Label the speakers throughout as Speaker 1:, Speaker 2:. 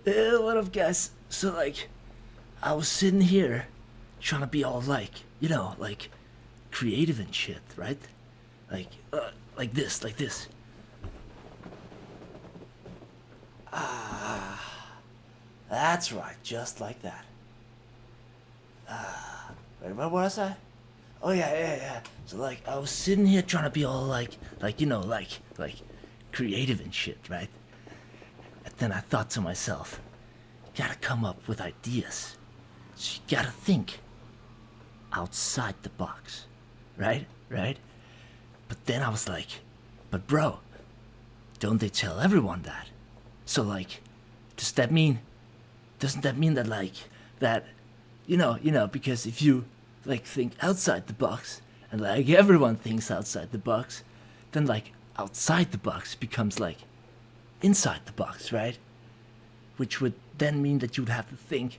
Speaker 1: What up, guys? So, like, I was sitting here trying to be all like, like creative and shit, right? Like this, like this. That's right, just like that. Wait, what was I? Oh yeah. So like, I was sitting here trying to be all like creative and shit, right? And then I thought to myself, you gotta come up with ideas. So you gotta think outside the box, right? But then I was like, but bro, don't they tell everyone that? So like, doesn't that mean that like, that, because if you like think outside the box and like everyone thinks outside the box, then like outside the box becomes like inside the box, right? Which would then mean that you'd have to think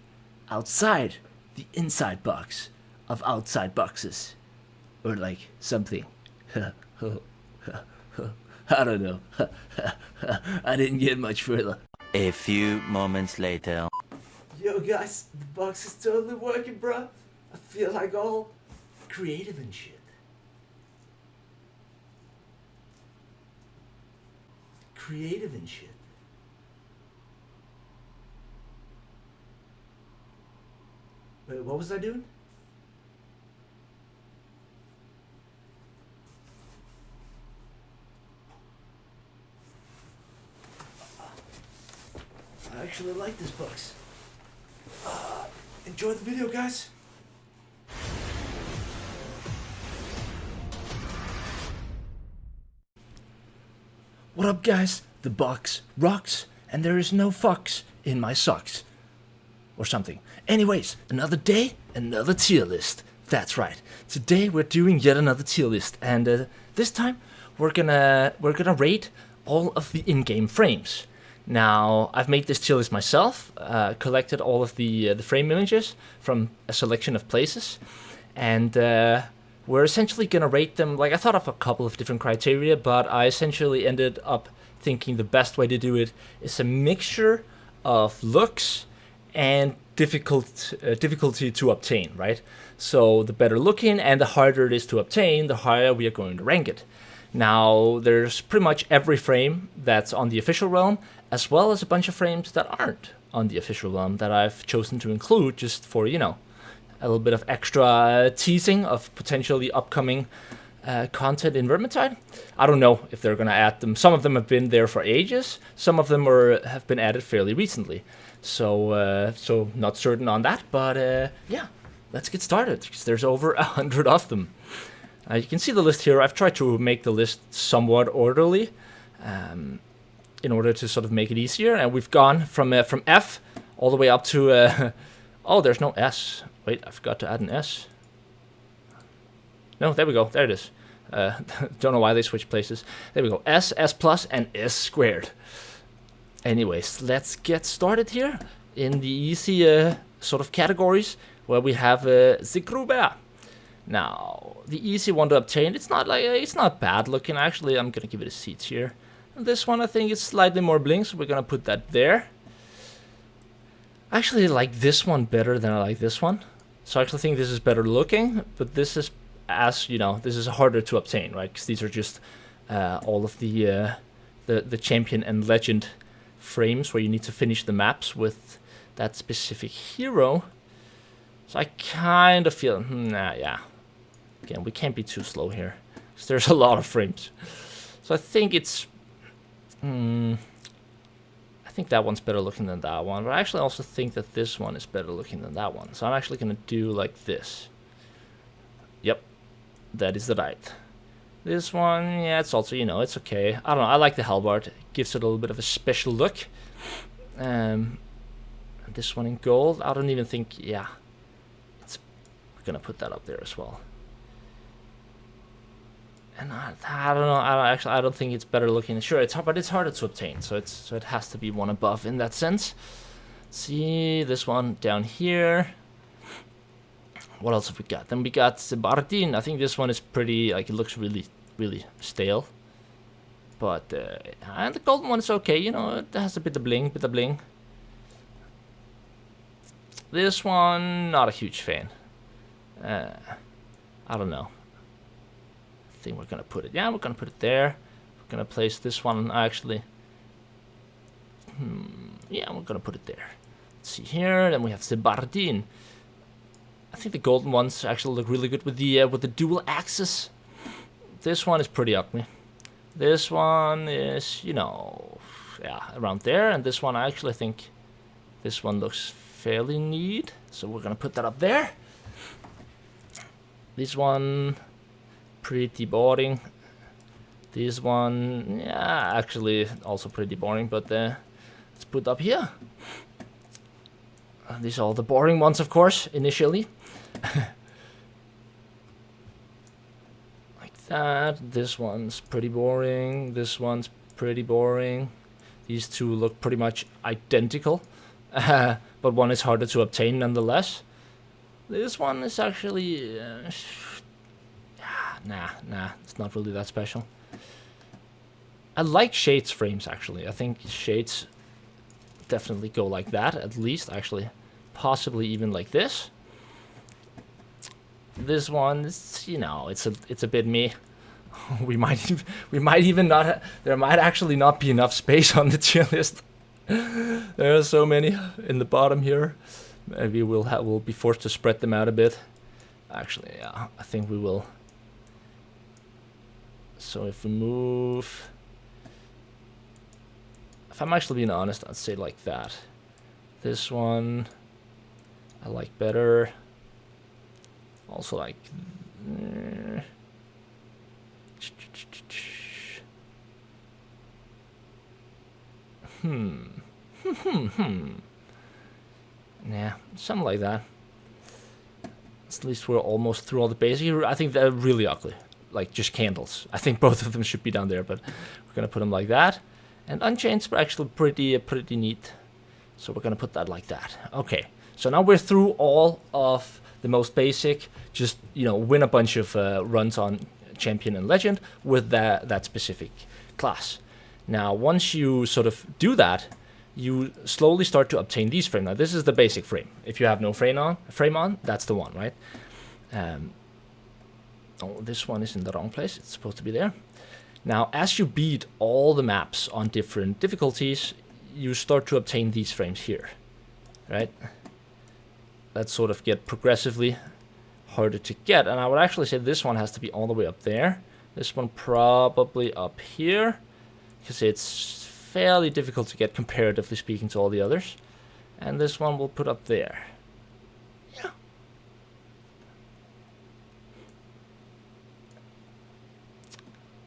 Speaker 1: outside the inside box of outside boxes. Or like something. I don't know. I didn't get much further.
Speaker 2: A few moments later.
Speaker 1: Yo guys, the box is totally working, bro. I feel like all creative and shit. Creative and shit. Wait, what was I doing? I actually like this box. Enjoy the video, guys. What up, guys? The box rocks, and there is no fox in my socks. Or something. Anyways, another day, another tier list. That's right. Today we're doing yet another tier list, and this time we're gonna rate all of the in-game frames. Now, I've made this tier list myself, collected all of the frame images from a selection of places, and we're essentially gonna rate them. Like, I thought of a couple of different criteria, but I essentially ended up thinking the best way to do it is a mixture of looks and difficulty to obtain, right? So the better looking and the harder it is to obtain, the higher we are going to rank it. Now, there's pretty much every frame that's on the official realm, as well as a bunch of frames that aren't on the official realm that I've chosen to include just for, a little bit of extra teasing of potentially upcoming content in Vermintide. I don't know if they're going to add them. Some of them have been there for ages. Some of them have been added fairly recently. So not certain on that, but yeah, let's get started, because there's over 100 of them. You can see the list here. I've tried to make the list somewhat orderly in order to sort of make it easier, and we've gone from F all the way up to... oh, there's no S. Wait, I forgot to add an S. No, there we go. There it is. Don't know why they switched places. There we go. S, S+, and S squared. Anyways, let's get started here in the easy sort of categories where we have Zikruber. Now, the easy one to obtain, it's not bad looking. Actually, I'm gonna give it a C tier. And this one, I think, is slightly more bling, so we're gonna put that there. I actually like this one better than I like this one. So I actually think this is better looking, but this is, as you know, this is harder to obtain, right? Because these are just all of the champion and legend frames where you need to finish the maps with that specific hero. So I kind of feel, yeah. Again, we can't be too slow here, because there's a lot of frames. So I think it's, I think that one's better looking than that one, but I actually also think that this one is better looking than that one. So I'm actually going to do like this. Yep, that is the right. This one, yeah, it's also, it's okay. I don't know, I like the halberd. It gives it a little bit of a special look. And this one in gold, I don't even think, yeah. We're going to put that up there as well. And I don't know, I don't think it's better looking. Sure, it's hard, but it's harder to obtain, so it has to be one above in that sense. See, this one down here. What else have we got? Then we got Cebardine. I think this one is pretty, like, it looks really, really stale. But, and the golden one is okay, it has a bit of bling, This one, not a huge fan. I don't know. I think we're gonna put it. Yeah, we're gonna put it there. We're gonna place this one actually. Yeah, we're gonna put it there. Let's see here. Then we have Cebardine. I think the golden ones actually look really good with the dual axis. This one is pretty ugly. This one is, you know, yeah, around there. And this one, I actually think this one looks fairly neat. So we're gonna put that up there. This one, pretty boring. This one, yeah, actually also pretty boring, but let's put up here. These are all the boring ones, of course, initially. Like that. This one's pretty boring. This one's pretty boring. These two look pretty much identical, but one is harder to obtain nonetheless. This one is actually... nah, it's not really that special. I like Shades frames, actually. I think Shades definitely go like that, at least, actually. Possibly even like this. This one is, you know, it's a bit meh. we might even not there might actually not be enough space on the tier list. There are so many in the bottom here. Maybe we'll be forced to spread them out a bit. Actually, yeah, I think we will. So if we move, if I'm actually being honest, I'd say like that. This one I like better. Also like yeah, something like that. At least we're almost through all the basic. I think they're really ugly, like just candles. I think both of them should be down there, but we're gonna put them like that. And Unchained are actually pretty neat, so we're gonna put that like that. Okay, so now we're through all of the most basic. Just, you know, win a bunch of runs on Champion and Legend with that specific class. Now, once you sort of do that, you slowly start to obtain these frames. Now, this is the basic frame. If you have no frame on, that's the one, right? Oh, this one is in the wrong place. It's supposed to be there. Now, as you beat all the maps on different difficulties, you start to obtain these frames here, right? That sort of get progressively harder to get. And I would actually say this one has to be all the way up there. This one probably up here, because it's fairly difficult to get comparatively speaking to all the others. And this one we'll put up there. Yeah.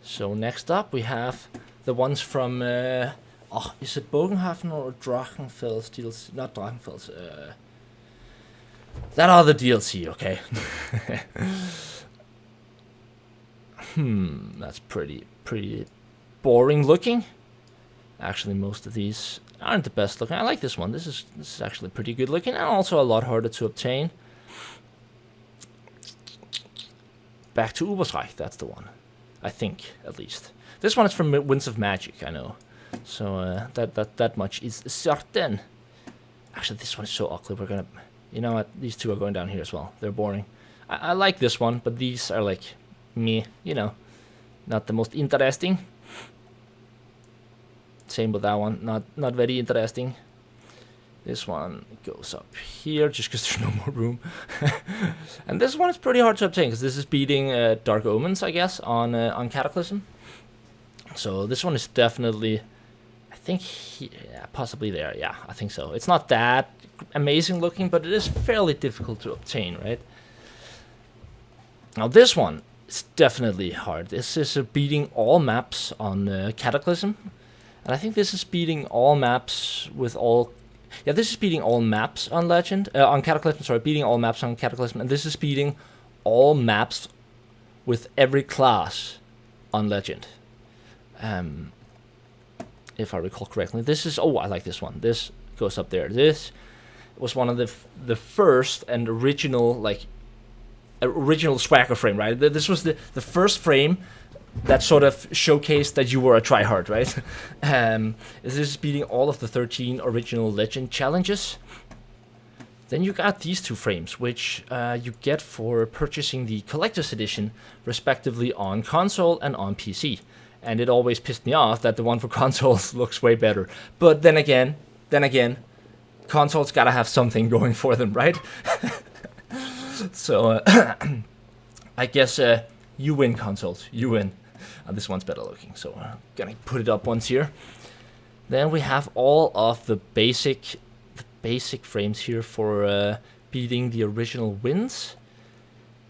Speaker 1: So next up we have the ones from is it Bogenhafen or Drachenfels DLC? Not Drachenfels, that other DLC, okay. That's pretty boring looking. Actually, most of these aren't the best looking. I like this one. This is actually pretty good looking, and also a lot harder to obtain. Back to 𝒮𝔴𝔞𝔤𝔤𝔢𝔯𝒮𝔮𝔲, that's the one. I think, at least. This one is from Winds of Magic, I know. So that much is certain. Actually, this one is so ugly. We're gonna, you know what? These two are going down here as well. They're boring. I like this one, but these are like me, you know, not the most interesting. Same with that one, not very interesting. This one goes up here just because there's no more room. And this one is pretty hard to obtain because this is beating Dark Omens, I guess, on Cataclysm. So this one is definitely, I think, possibly there. Yeah, I think so. It's not that amazing looking, but it is fairly difficult to obtain, right? Now this one is definitely hard. This is beating all maps on Cataclysm. And I think this is beating all maps with all... Yeah, this is beating all maps on Legend. On Cataclysm, sorry, beating all maps on Cataclysm. And this is beating all maps with every class on Legend. If I recall correctly. This is... Oh, I like this one. This goes up there. This was one of the first and original, like... original swagger frame, right? This was the first frame that sort of showcased that you were a tryhard, right? This is beating all of the 13 original Legend challenges. Then you got these two frames, which you get for purchasing the collector's edition, respectively on console and on PC. And it always pissed me off that the one for consoles looks way better. But then again, consoles gotta have something going for them, right? So I guess you win, consoles. You win. This one's better looking, so I'm gonna put it up once here. Then we have all of the basic frames here for beating the original wins.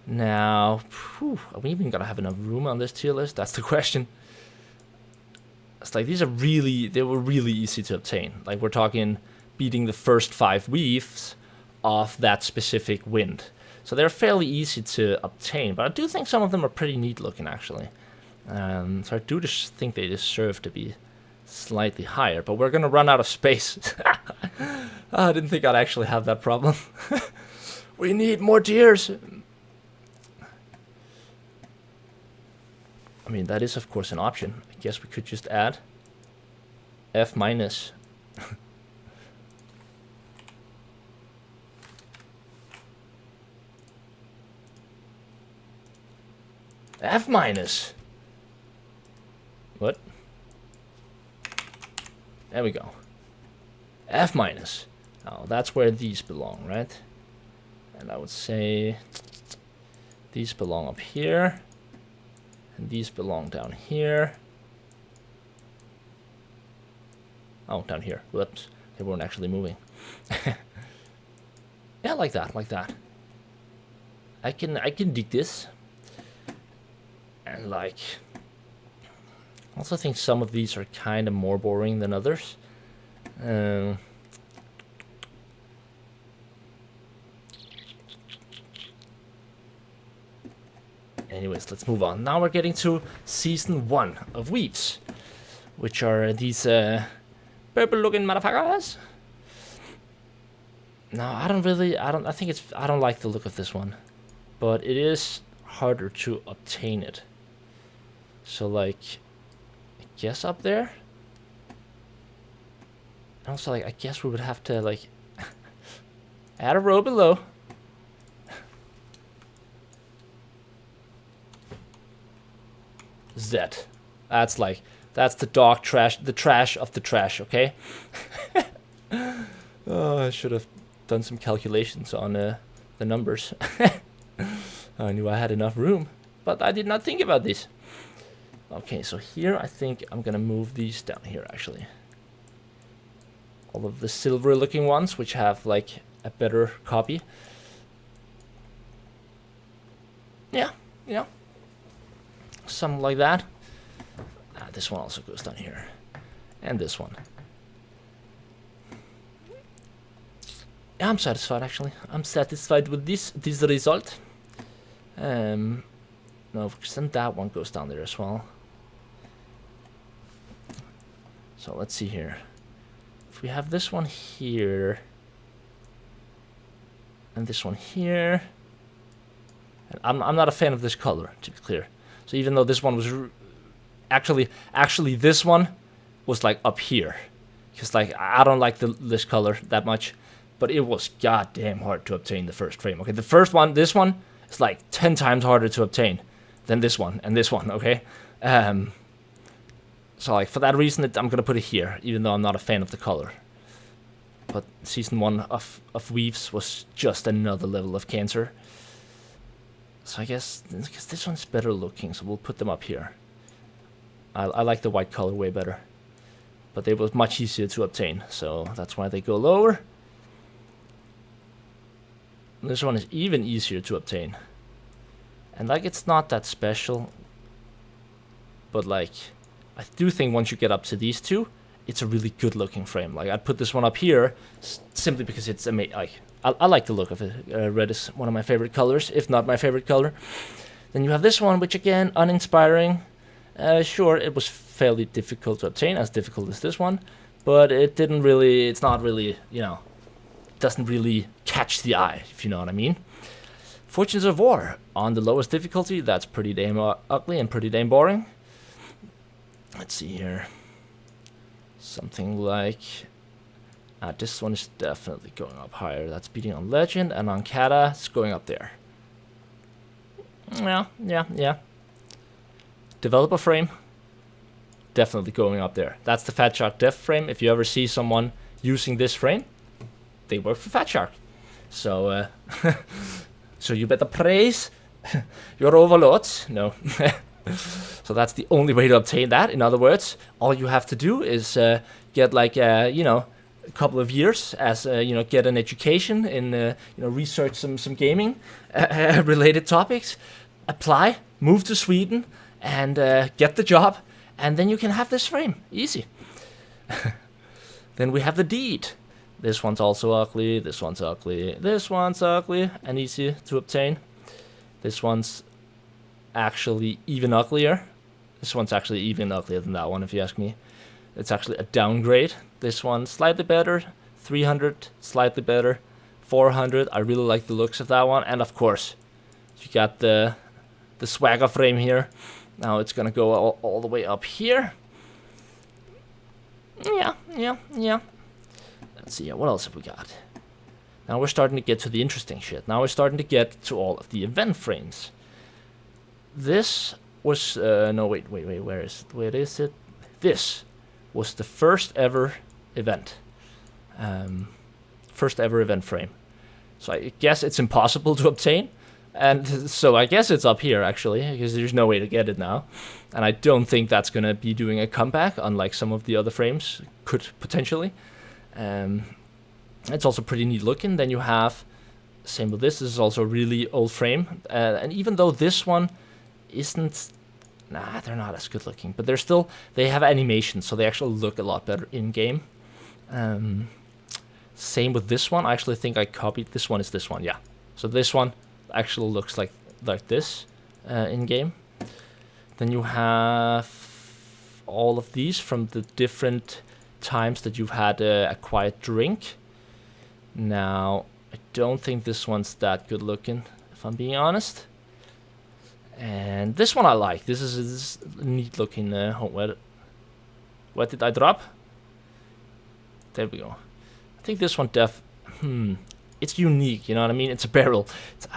Speaker 1: Now, are we even gonna have enough room on this tier list? That's the question. It's like they were really easy to obtain. Like we're talking beating the first 5 weaves of that specific wind. So they're fairly easy to obtain, but I do think some of them are pretty neat looking actually. So I do just think they deserve to be slightly higher, but we're gonna run out of space. I didn't think I'd actually have that problem. We need more tiers. I mean, that is of course an option. I guess we could just add F minus. F minus. What? There we go. F minus. Now that's where these belong, right? And I would say these belong up here. And these belong down here. Oh, down here. Whoops. They weren't actually moving. Yeah, like that, like that. I can dig this. And like, I also think some of these are kind of more boring than others. Anyways, let's move on. Now we're getting to season 1 of Weeps, which are these purple-looking motherfuckers. No, I don't like the look of this one, but it is harder to obtain it. So like, I guess up there. And also like, I guess we would have to like add a row below. Z. That's the dog trash, the trash of the trash, okay? Oh, I should have done some calculations on the numbers. I knew I had enough room, but I did not think about this. Okay, so here I think I'm gonna move these down here actually. All of the silver looking ones, which have like a better copy. Yeah, something like that. This one also goes down here. And this one. Yeah, I'm satisfied actually. I'm satisfied with this result. No, because then that one goes down there as well. So let's see here. If we have this one here, and this one here, and I'm not a fan of this color, to be clear. So even though this one was actually this one was like up here, because like I don't like this color that much, but it was goddamn hard to obtain the first frame. Okay, the first one, this one, is like 10 times harder to obtain than this one and this one. Okay, so like for that reason, I'm gonna put it here, even though I'm not a fan of the color. But season 1 of Weaves was just another level of cancer. So I guess this one's better looking, so we'll put them up here. I like the white color way better, but they were much easier to obtain, so that's why they go lower. This one is even easier to obtain, and like it's not that special, but like I do think once you get up to these two, it's a really good looking frame. Like I'd put this one up here simply because it's amazing. Like I like the look of it. Red is one of my favorite colors, if not my favorite color. Then you have this one, which again, uninspiring. Sure, it was fairly difficult to obtain, as difficult as this one, but it's not really, doesn't really catch the eye, if you know what I mean. Fortunes of War, on the lowest difficulty, that's pretty damn ugly and pretty damn boring. Let's see here. Something like This one is definitely going up higher. That's beating on Legend, and on Kata, it's going up there. Yeah. Developer frame, definitely going up there. That's the Fat Shark Dev frame. If you ever see someone using this frame, they work for Fat Shark. So, so you better praise your overlords. No. So that's the only way to obtain that. In other words, all you have to do is get like you know, a couple of years as you know, get an education in you know, research some gaming related topics, apply, move to Sweden, and get the job, and then you can have this frame easy. Then we have the deed. This one's also ugly. This one's ugly. This one's ugly and easy to obtain. This one's actually even uglier. This one's actually even uglier than that one, if you ask me. It's actually a downgrade. This one slightly better. 300 slightly better. 400, I really like the looks of that one. And of course, you got the swagger frame here. Now it's gonna go all the way up here. Yeah. Let's see, what else have we got? Now we're starting to get to the interesting shit. Now we're starting to get to all of the event frames. This was, no, wait, where is it? This was the first ever event. First ever event frame. So I guess it's impossible to obtain. And so I guess it's up here, actually, because there's no way to get it now. And I don't think that's going to be doing a comeback, unlike some of the other frames could potentially. It's also pretty neat looking. Then you have, same with this is also a really old frame. And even though this one isn't, nah, they're not as good looking. But they're still, they have animations, so they actually look a lot better in-game. Same with this one. I actually think I copied, this one is this one, yeah. So this one actually looks like this in game. Then you have all of these from the different times that you've had a quiet drink. Now I don't think this one's that good looking, if I'm being honest. And this one I like. This is a neat looking. What did I drop? There we go. I think this one it's unique, you know what I mean? It's a barrel,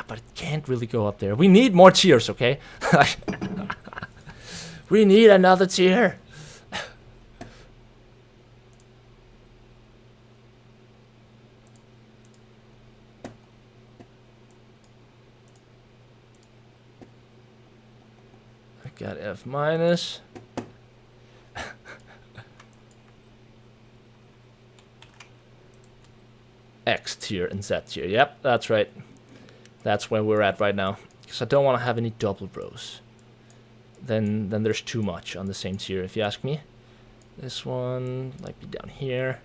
Speaker 1: but it can't really go up there. We need more tiers, okay? We need another tier. I got F minus. X tier and Z tier. Yep, that's right. That's where we're at right now. Because I don't want to have any double rows. Then there's too much on the same tier, if you ask me. This one might be down here.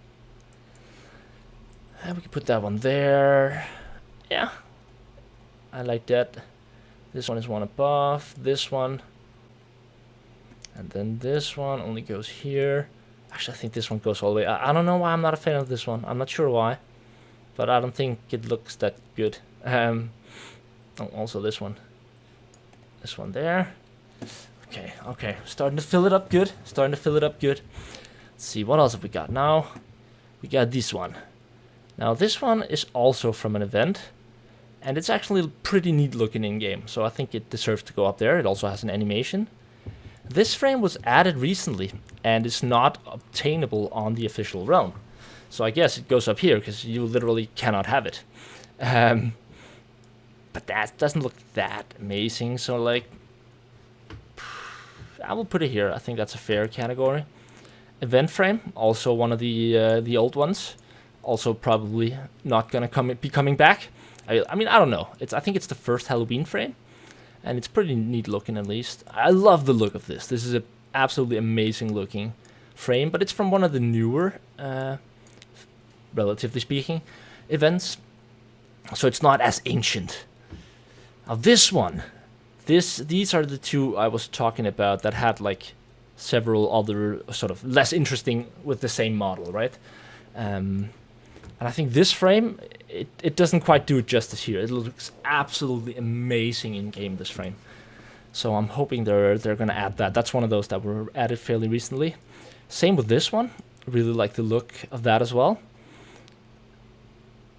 Speaker 1: And we can put that one there. Yeah. I like that. This one is one above. This one. And then this one only goes here. Actually, I think this one goes all the way. I don't know why I'm not a fan of this one. I'm not sure why. But I don't think it looks that good. Also this one. This one there. Okay. Starting to fill it up good. Let's see, what else have we got now? We got this one. Now this one is also from an event. And it's actually pretty neat looking in game. So I think it deserves to go up there. It also has an animation. This frame was added recently. And is not obtainable on the official realm. So I guess it goes up here because you literally cannot have it. But that doesn't look that amazing. So like, I will put it here. I think that's a fair category. Event frame, also one of the old ones. Also probably not gonna be coming back. I mean, I don't know. I think it's the first Halloween frame, and it's pretty neat looking at least. I love the look of this. This is a absolutely amazing looking frame, but it's from one of the newer. Relatively speaking, events, so it's not as ancient. Now this one, these are the two I was talking about that had like several other sort of less interesting with the same model, right? And I think this frame, it doesn't quite do it justice here. It looks absolutely amazing in game, this frame. So I'm hoping they're gonna add that. That's one of those that were added fairly recently. Same with this one. Really like the look of that as well.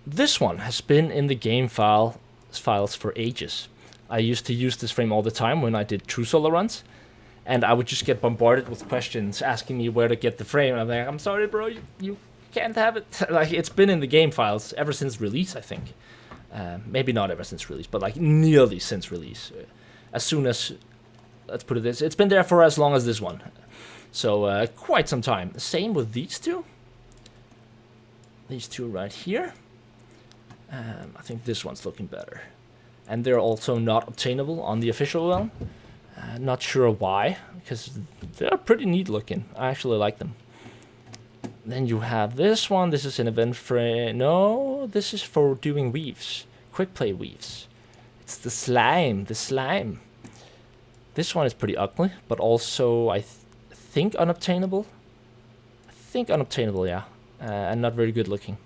Speaker 1: this one has been in the game files for ages. I used to use this frame all the time when I did true solo runs, and I would just get bombarded with questions asking me where to get the frame. And I'm like, I'm sorry, bro, you can't have it. Like, it's been in the game files ever since release, I think. Maybe not ever since release, but like nearly since release. As soon as, let's put it this, it's been there for as long as this one. So quite some time. Same with these two. These two right here. I think this one's looking better. And they're also not obtainable on the official one. Not sure why, because they're pretty neat looking. I actually like them. Then you have this one. This is an event frame. No, this is for doing weaves. Quick play weaves. It's the slime. The slime. This one is pretty ugly, but also I think unobtainable. I think unobtainable, yeah. And not very good looking.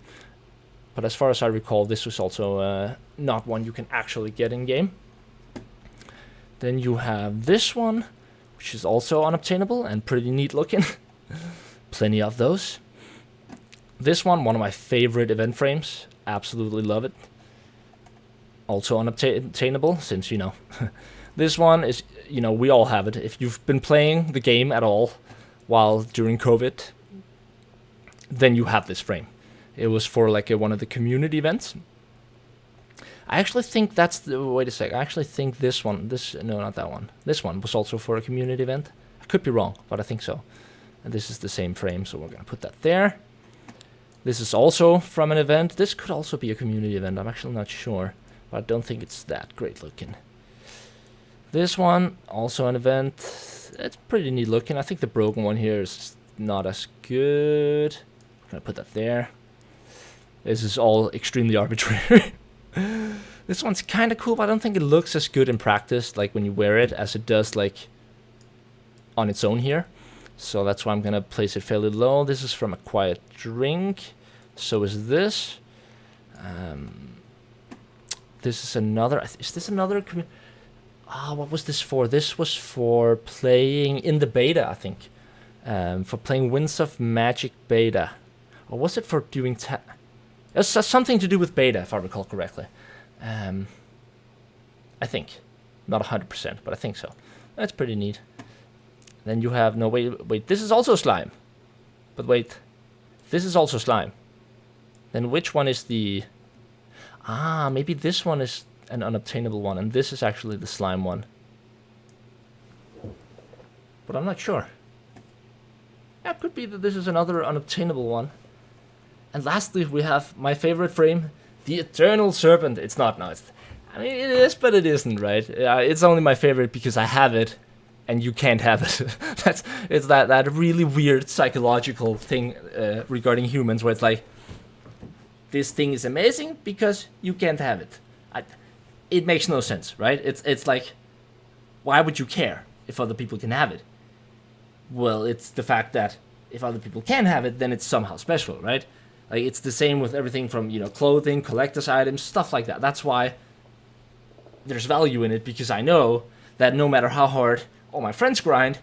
Speaker 1: But as far as I recall, this was also not one you can actually get in game. Then you have this one, which is also unobtainable and pretty neat looking. Plenty of those. This one of my favorite event frames. Absolutely love it. Also unobtainable, since, you know, this one is, you know, we all have it. If you've been playing the game at all while during COVID, then you have this frame. It was for like one of the community events. I actually think that's the, wait a sec, I actually think this one, no, not that one. This one was also for a community event. I could be wrong, but I think so. And this is the same frame, so we're gonna put that there. This is also from an event. This could also be a community event, I'm actually not sure. But I don't think it's that great looking. This one, also an event. It's pretty neat looking. I think the broken one here is not as good. I'm gonna put that there. This is all extremely arbitrary. This one's kind of cool, but I don't think it looks as good in practice, like when you wear it, as it does like on its own here. So that's why I'm gonna place it fairly low. This is from A Quiet Drink. So is this. This is another. Is this another? What was this for? This was for playing in the beta, I think. For playing Winds of Magic beta, or was it for doing? It was something to do with beta, if I recall correctly. I think, not 100%, but I think so. That's pretty neat. Then you have wait. This is also slime, but wait, this is also slime. Then which one is the? Maybe this one is an unobtainable one, and this is actually the slime one. But I'm not sure. Yeah, it could be that this is another unobtainable one. And lastly, we have my favorite frame, the Eternal Serpent. It's not, no, I mean, it is, but it isn't, right? It's only my favorite because I have it, and you can't have it. It's that really weird psychological thing regarding humans, where it's like, this thing is amazing because you can't have it. It makes no sense, right? It's like, why would you care if other people can have it? Well, it's the fact that if other people can have it, then it's somehow special, right? Like, it's the same with everything from, you know, clothing, collector's items, stuff like that. That's why there's value in it, because I know that no matter how hard all my friends grind,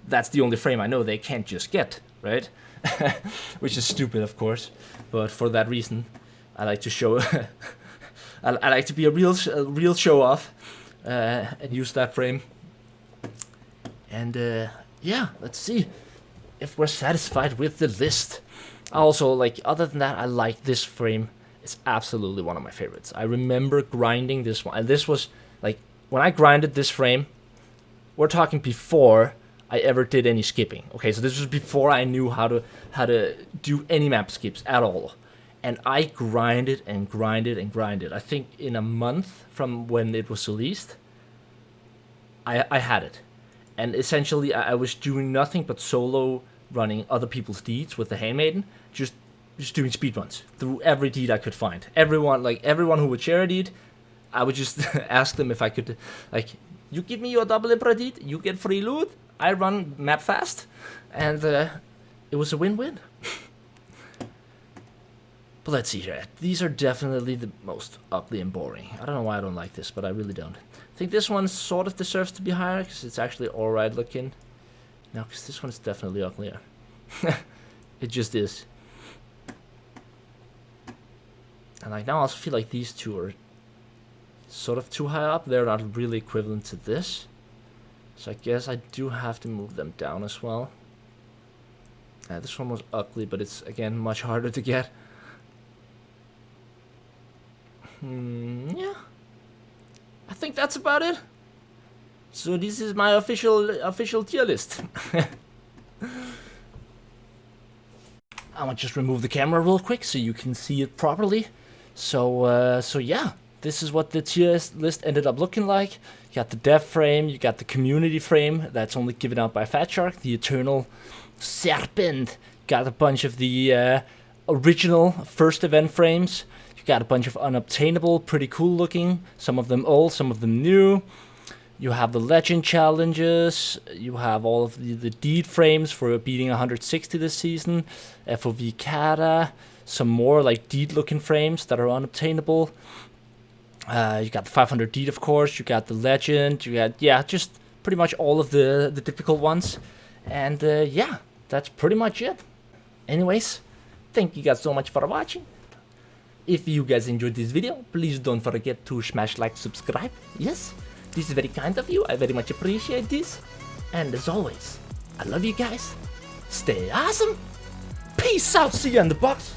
Speaker 1: that's the only frame I know they can't just get, right? Which is stupid, of course, but for that reason, I like to show. I like to be a real show off, and use that frame. And yeah, let's see if we're satisfied with the list. Also, like, other than that, I like this frame. It's absolutely one of my favorites. I remember grinding this one, and this was like when I grinded this frame. We're talking before I ever did any skipping. Okay, so this was before I knew how to do any map skips at all. And I grinded and grinded and grinded. I think in a month from when it was released, I had it. And essentially I was doing nothing but solo running other people's deeds with the Handmaiden, just doing speedruns through every deed I could find. Everyone who would share a deed, I would just ask them if I could, like, you give me your double Emperor deed, you get free loot, I run map fast, and it was a win-win. But let's see here. These are definitely the most ugly and boring. I don't know why I don't like this, but I really don't. I think this one sort of deserves to be higher, because it's actually alright looking. No, because this one is definitely uglier. It just is. And like now I also feel like these two are sort of too high up. They're not really equivalent to this. So I guess I do have to move them down as well. This one was ugly, but it's again much harder to get. Yeah. I think that's about it. So this is my official tier list. I'm gonna just remove the camera real quick so you can see it properly. So yeah, this is what the tier list ended up looking like. You got the dev frame, you got the community frame that's only given out by Fat Shark, the Eternal Serpent. Got a bunch of the original first event frames. You got a bunch of unobtainable, pretty cool looking. Some of them old, some of them new. You have the legend challenges. You have all of the deed frames for beating 160 this season. FOV Kata. Some more like deed looking frames that are unobtainable. You got the 500 deed, of course. You got the legend. You got, yeah, just pretty much all of the difficult ones. And yeah, that's pretty much it. Anyways, thank you guys so much for watching. If you guys enjoyed this video, please don't forget to smash like, subscribe. Yes, this is very kind of you. I very much appreciate this. And as always, I love you guys. Stay awesome. Peace out. See you in the box.